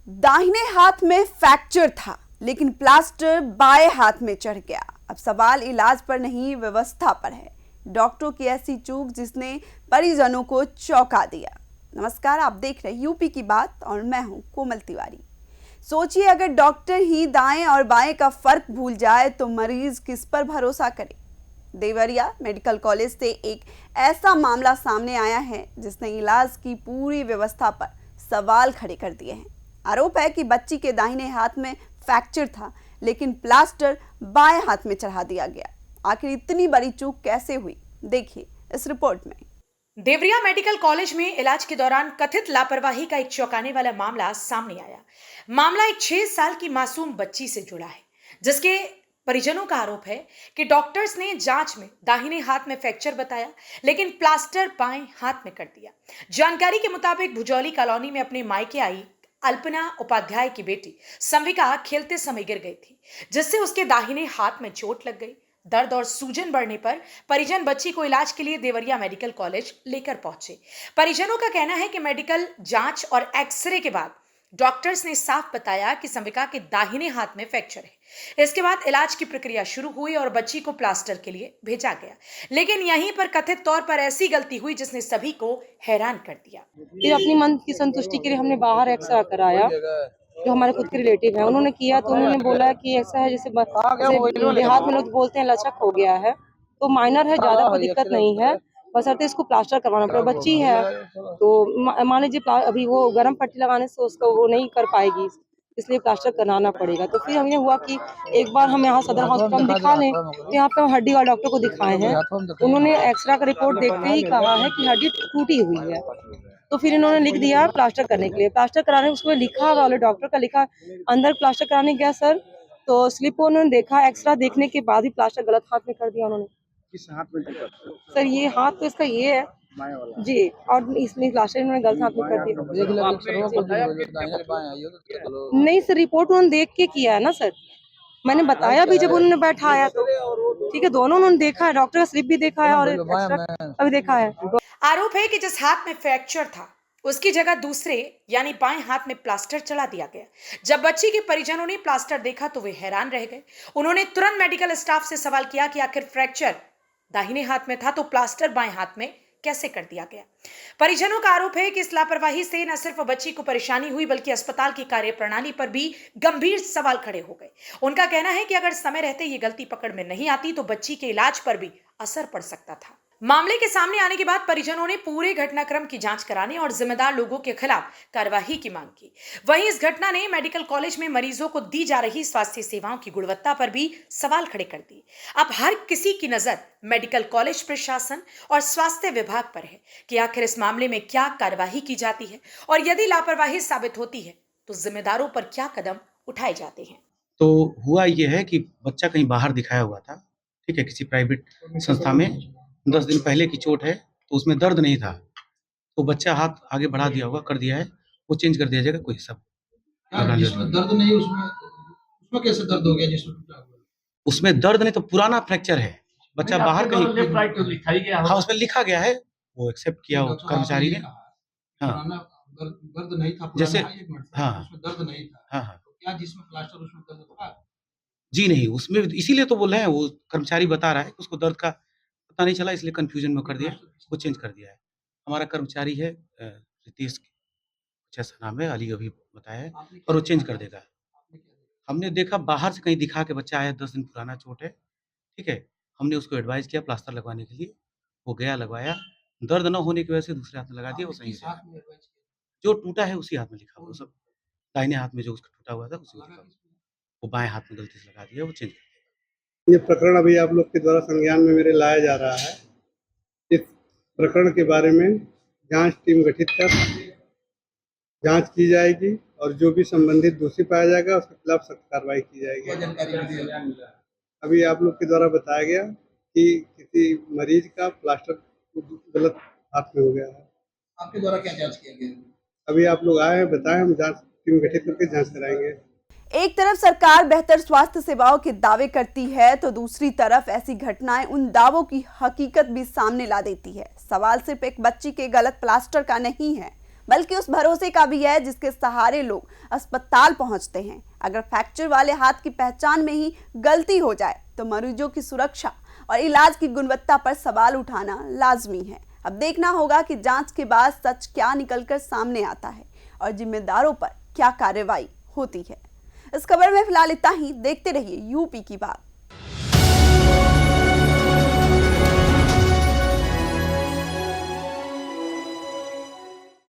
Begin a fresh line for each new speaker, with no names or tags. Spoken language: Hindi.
दाहिने हाथ में फ्रैक्चर था, लेकिन प्लास्टर बाएं हाथ में चढ़ गया। अब सवाल इलाज पर नहीं, व्यवस्था पर है। डॉक्टरों की ऐसी चूक जिसने परिजनों को चौंका दिया। नमस्कार, आप देख रहे हैं यूपी की बात और मैं हूं कोमल तिवारी। सोचिए, अगर डॉक्टर ही दाएं और बाएं का फर्क भूल जाए तो मरीज किस पर भरोसा करे। देवरिया मेडिकल कॉलेज से एक ऐसा मामला सामने आया है जिसने इलाज की पूरी व्यवस्था पर सवाल खड़े कर दिए हैं। आरोप है कि बच्ची के दाहिने हाथ में फ्रैक्चर था, लेकिन प्लास्टर बाएं हाथ में चढ़ा दिया गया। आखिर इतनी बड़ी चूक कैसे हुई, देखिए इस रिपोर्ट में।
देवरिया मेडिकल कॉलेज में इलाज के दौरान कथित लापरवाही का एक चौंकाने वाला मामला सामने आया। मामला एक 6 साल की मासूम बच्ची से जुड़ा है, जिसके परिजनों का आरोप है कि डॉक्टर्स ने जांच में दाहिने हाथ में फ्रैक्चर बताया, लेकिन प्लास्टर बाएं हाथ में कर दिया। जानकारी के मुताबिक भुजौली कॉलोनी में अपने मायके आई अल्पना उपाध्याय की बेटी संविका खेलते समय गिर गई थी, जिससे उसके दाहिने हाथ में चोट लग गई। दर्द और सूजन बढ़ने पर परिजन बच्ची को इलाज के लिए देवरिया मेडिकल कॉलेज लेकर पहुंचे। परिजनों का कहना है कि मेडिकल जांच और एक्सरे के बाद डॉक्टर्स ने साफ बताया कि संविका के दाहिने हाथ में फ्रैक्चर है। इसके बाद इलाज की प्रक्रिया शुरू हुई और बच्ची को प्लास्टर के लिए भेजा गया, लेकिन यहीं पर कथित तौर पर ऐसी गलती हुई जिसने सभी को हैरान कर दिया।
फिर अपनी मन की संतुष्टि के लिए हमने बाहर एक्सरा कराया, जो हमारे खुद के रिलेटिव है। उन्होंने किया तो उन्होंने बोला कि ऐसा है जैसे देहात में लोग बोलते हैं लचक हो गया है, तो माइनर है, ज्यादा कोई दिक्कत नहीं है, बशर्ते इसको प्लास्टर करवाना पड़ेगा। बच्ची है तो मान लीजिए अभी वो गर्म पट्टी लगाने से उसको वो नहीं कर पाएगी, इसलिए प्लास्टर कराना पड़ेगा। तो फिर हमें हुआ कि एक बार हम यहाँ सदर हॉस्पिटल में दिखा लें, तो यहाँ पे हम हड्डी वाले डॉक्टर को दिखाए हैं। उन्होंने एक्सरा का रिपोर्ट देखते ही कहा है कि हड्डी टूटी हुई है, तो फिर इन्होंने लिख दिया प्लास्टर करने के लिए। प्लास्टर कराने उसमें लिखा वाले डॉक्टर का लिखा, अंदर प्लास्टर कराने गया सर, तो स्लिप उन्होंने देखा, एक्सरा देखने के बाद ही प्लास्टर गलत हाथ में कर दिया उन्होंने।
किस हाथ में
सर ये हाथ तो इसका ये है जी, और इसमें प्लास्टर इन्होंने गलत हाथ में कर दिया। नहीं सर, रिपोर्ट उन्होंने देख के किया है ना सर, मैंने बताया भी जब उन्होंने बैठाया तो ठीक है, दोनों उन्होंने देखा है, डॉक्टर का स्लिप भी देखा है और अभी देखा है।
आरोप है कि जिस हाथ में फ्रैक्चर था उसकी जगह दूसरे यानी बाएं हाथ में प्लास्टर चढ़ा दिया गया। जब बच्ची के परिजनों ने प्लास्टर देखा तो वे हैरान रह गए। उन्होंने तुरंत मेडिकल स्टाफ से सवाल किया कि आखिर फ्रैक्चर दाहिने हाथ में था तो प्लास्टर बाएं हाथ में कैसे कर दिया गया। परिजनों का आरोप है कि इस लापरवाही से न सिर्फ बच्ची को परेशानी हुई, बल्कि अस्पताल की कार्यप्रणाली पर भी गंभीर सवाल खड़े हो गए। उनका कहना है कि अगर समय रहते ये गलती पकड़ में नहीं आती तो बच्ची के इलाज पर भी असर पड़ सकता था। मामले के सामने आने के बाद परिजनों ने पूरे घटनाक्रम की जांच कराने और जिम्मेदार लोगों के खिलाफ कार्रवाई की मांग की। वहीं इस घटना ने मेडिकल कॉलेज में मरीजों को दी जा रही स्वास्थ्य सेवाओं की गुणवत्ता पर भी सवाल खड़े कर दिए। अब हर किसी की नजर मेडिकल कॉलेज प्रशासन और स्वास्थ्य विभाग पर है कि आखिर इस मामले में क्या कार्रवाई की जाती है और यदि लापरवाही साबित होती है तो जिम्मेदारों पर क्या कदम उठाए जाते हैं।
तो हुआ ये है कि बच्चा कहीं बाहर दिखाया हुआ था, ठीक है, किसी प्राइवेट संस्था में। 10 दिन पहले की चोट है तो उसमें दर्द नहीं था, तो बच्चा हाथ आगे बढ़ा दिया होगा, कर दिया है, वो चेंज कर दिया जाएगा, कोई सब
जिसमें दर्द नहीं उसमें कैसे दर्द हो गया जिसमें टूटा हुआ?
उसमें दर्द नहीं तो पुराना फ्रैक्चर है, बच्चा बाहर कहीं हाँ उसमें लिखा गया है, वो एक्सेप्ट किया वो कर्मचारी ने। हाँ
दर्द नहीं था
जैसे हाँ
उसमें दर्द नहीं था,
हाँ
तो क्या जिसमें प्लास्टर उसमें दर्द था?
जी नहीं, उसमें इसीलिए तो बोल रहे हैं, वो कर्मचारी बता रहा है कि उसको दर्द का पता नहीं चला, इसलिए कंफ्यूजन में कर दिया, वो चेंज कर दिया है। हमारा कर्मचारी है रितेश कुछ ऐसा नाम है, अली अभी बताया है, और वो चेंज कर देगा। हमने देखा बाहर से कहीं दिखा के बच्चा आया, 10 दिन पुराना चोट है, ठीक है, हमने उसको एडवाइस किया प्लास्टर लगवाने के लिए, वो गया लगवाया, दर्द न होने की वजह से दूसरे हाथ में लगा दिया, वो सही है। जो टूटा है उसी हाथ में लिखा हुआ, सब दाहिने हाथ में जो उसका टूटा हुआ था उसी में लिखा हुआ, वो बाएं हाथ में गलती से लगा दिया, वो चेंज कर दिया।
ये प्रकरण अभी आप लोग के द्वारा संज्ञान में मेरे लाया जा रहा है। इस प्रकरण के बारे में जांच टीम गठित कर जांच की जाएगी और जो भी संबंधित दोषी पाया जाएगा उसके खिलाफ सख्त कार्रवाई की जाएगी। अभी आप लोग के द्वारा बताया गया कि किसी मरीज का प्लास्टर गलत हाथ में हो गया है।
आपके द्वारा क्या जांच किया गया?
अभी आप लोग आए हैं, बताएं, हम जांच टीम गठित करके जांच कराएंगे।
एक तरफ सरकार बेहतर स्वास्थ्य सेवाओं के दावे करती है तो दूसरी तरफ ऐसी घटनाएं उन दावों की हकीकत भी सामने ला देती है। सवाल सिर्फ एक बच्ची के गलत प्लास्टर का नहीं है, बल्कि उस भरोसे का भी है जिसके सहारे लोग अस्पताल पहुंचते हैं। अगर फ्रैक्चर वाले हाथ की पहचान में ही गलती हो जाए तो मरीजों की सुरक्षा और इलाज की गुणवत्ता पर सवाल उठाना लाजमी है। अब देखना होगा कि जांच के बाद सच क्या निकलकर सामने आता है और जिम्मेदारों पर क्या कार्रवाई होती है। इस खबर में फिलहाल इतना ही। देखते रहिए यूपी की बात।